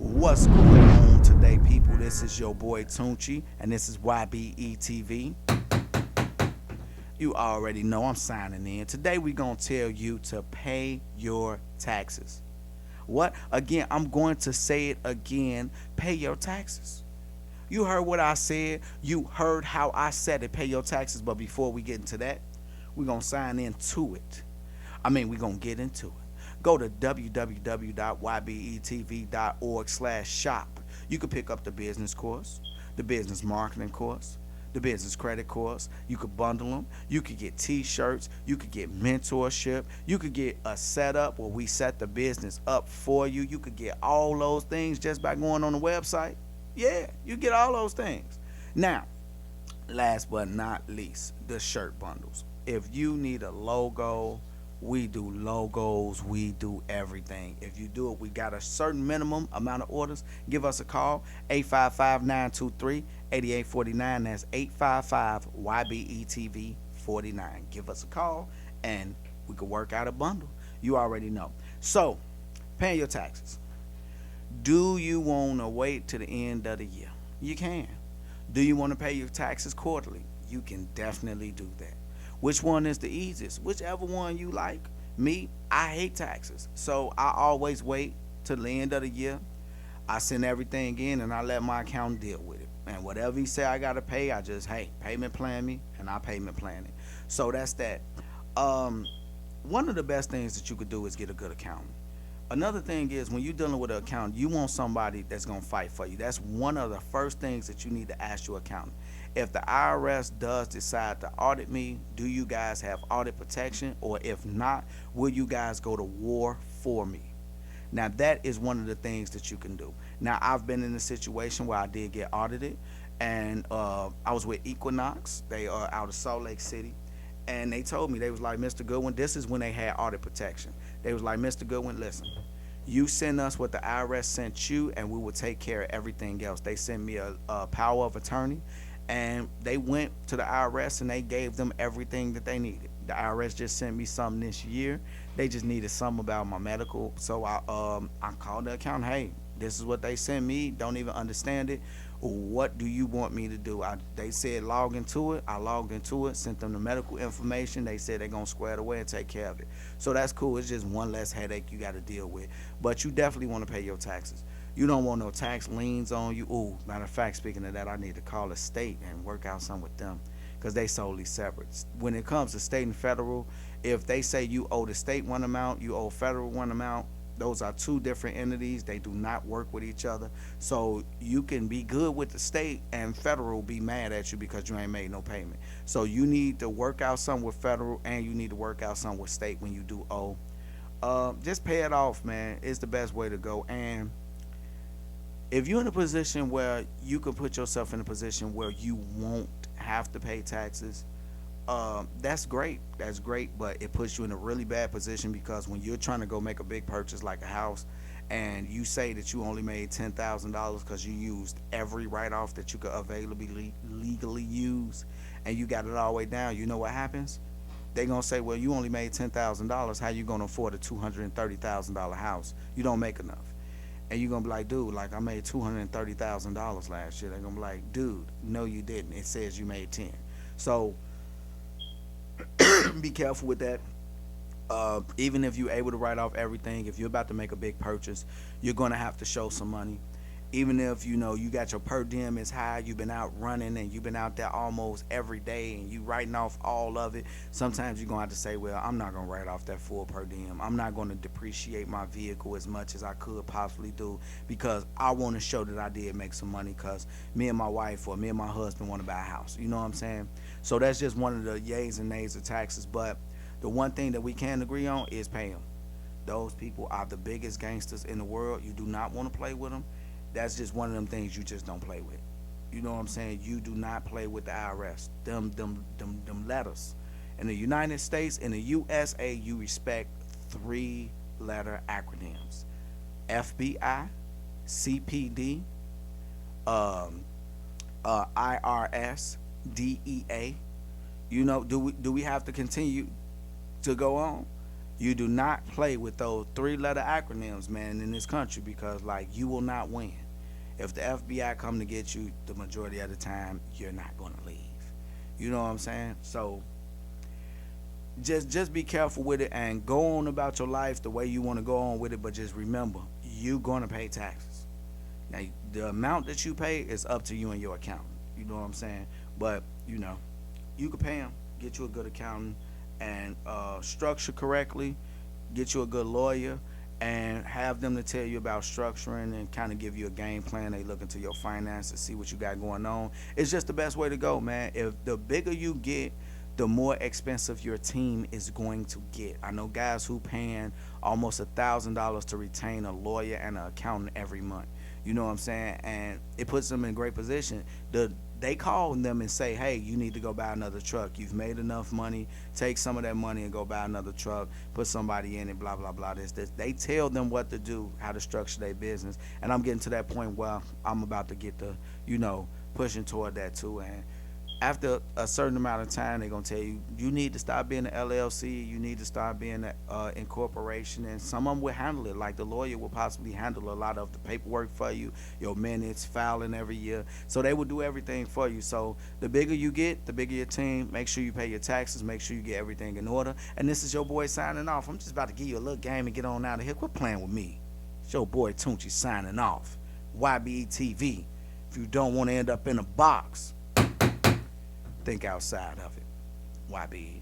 What's going on today, people? This is your boy Tunchi, and this is Y.B.E.T.V. You already know I'm signing in. Today we're going to tell you to pay your taxes. What? Again, I'm going to say it again. Pay your taxes. You heard what I said. You heard how I said it. Pay your taxes. But before we get into that, we're going to sign into it. We're going to get into it. Go to www.ybetv.org/shop. You can pick up the business course, the business marketing course, the business credit course. You could bundle them. You could get t-shirts. You could get mentorship. You could get a setup where we set the business up for you. You could get all those things just by going on the website. Yeah, you get all those things. Now, last but not least, the shirt bundles. If you need a logo, we do logos, we do everything. If you do it, we got a certain minimum amount of orders. Give us a call, 855-923-8849. That's 855-YBETV49. Give us a call, and we can work out a bundle. You already know. So, paying your taxes. Do you want to wait to the end of the year? You can. Do you want to pay your taxes quarterly? You can definitely do that. Which one is the easiest? Whichever one you like. Me, I hate taxes. So I always wait till the end of the year. I send everything in and I let my accountant deal with it. And whatever he say I gotta pay, I just, payment plan me, and I payment plan it. So that's that. One of the best things that you could do is get a good accountant. Another thing is, when you're dealing with an accountant, you want somebody that's gonna fight for you. That's one of the first things that you need to ask your accountant. If the IRS does decide to audit me, do you guys have audit protection? Or if not, will you guys go to war for me? Now, that is one of the things that you can do. Now, I've been in a situation where I did get audited, and I was with Equinox. They are out of Salt Lake City. And they told me, they was like, Mr. Goodwin, this is when they had audit protection. They was like, Mr. Goodwin, listen, you send us what the IRS sent you, and we will take care of everything else. They sent me a power of attorney, and they went to the IRS and they gave them everything that they needed. The IRS just sent me something this year. They just needed something about my medical. So I called the accountant. Hey, this is what they sent me. Don't even understand it. What do you want me to do? They said log into it. I logged into it, sent them the medical information. They said they're going to square it away and take care of it. So that's cool. It's just one less headache you got to deal with. But you definitely want to pay your taxes. You don't want no tax liens on you. Ooh, matter of fact, speaking of that, I need to call the state and work out something with them, because they solely separate. When it comes to state and federal, if they say you owe the state one amount, you owe federal one amount, those are two different entities. They do not work with each other. So you can be good with the state and federal be mad at you because you ain't made no payment. So you need to work out something with federal, and you need to work out something with state when you do owe. Just pay it off, man. It's the best way to go. And if you're in a position where you can put yourself in a position where you won't have to pay taxes, that's great. That's great, but it puts you in a really bad position, because when you're trying to go make a big purchase like a house, and you say that you only made $10,000 because you used every write-off that you could availably legally use, and you got it all the way down, you know what happens? They're going to say, well, you only made $10,000. How you going to afford a $230,000 house? You don't make enough. And you're going to be like, dude, like, I made $230,000 last year. They're going to be like, dude, no, you didn't. It says you made 10. So be careful with that. Even if you're able to write off everything, if you're about to make a big purchase, you're going to have to show some money. Even if, you got your per diem is high, you've been out running and you've been out there almost every day and you writing off all of it, sometimes you're going to have to say, well, I'm not going to write off that full per diem. I'm not going to depreciate my vehicle as much as I could possibly do, because I want to show that I did make some money, because me and my wife or me and my husband want to buy a house. You know what I'm saying? So that's just one of the yays and nays of taxes. But the one thing that we can agree on is pay them. Those people are the biggest gangsters in the world. You do not want to play with them. That's just one of them things you just don't play with. You know what I'm saying? You do not play with the IRS. Them letters. In the United States, in the USA, you respect 3-letter acronyms: FBI, CPD, IRS, DEA. Do we have to continue to go on? You do not play with those three-letter acronyms, man, in this country because like you will not win. If the FBI come to get you, the majority of the time you're not gonna leave. You know what I'm saying? So just be careful with it and go on about your life the way you want to go on with it. But just remember, you're gonna pay taxes. Now the amount that you pay is up to you and your accountant. You know what I'm saying? But you can pay them, get you a good accountant, and structure correctly. Get you a good lawyer and have them to tell you about structuring and kind of give you a game plan. They look into your finances, see what you got going on. It's just the best way to go, man. If the bigger you get, the more expensive your team is going to get. I know guys who paying almost $1,000 to retain a lawyer and an accountant every month. You know what I'm saying? And it puts them in a great position. They call them and say, hey, you need to go buy another truck. You've made enough money. Take some of that money and go buy another truck. Put somebody in it, blah, blah, blah, this. They tell them what to do, how to structure their business. And I'm getting to that point where I'm about to get to, pushing toward that too. And after a certain amount of time, they're gonna tell you you need to start being an LLC, you need to start being an incorporation, and some of them will handle it. Like the lawyer will possibly handle a lot of the paperwork for you, your minutes, filing every year. So they will do everything for you. So the bigger you get, the bigger your team. Make sure you pay your taxes. Make sure you get everything in order. And this is your boy signing off. I'm just about to give you a little game and get on out of here. Quit playing with me. It's your boy Tunchi signing off. Y.B.E.T.V. If you don't want to end up in a box, think outside of it. YB.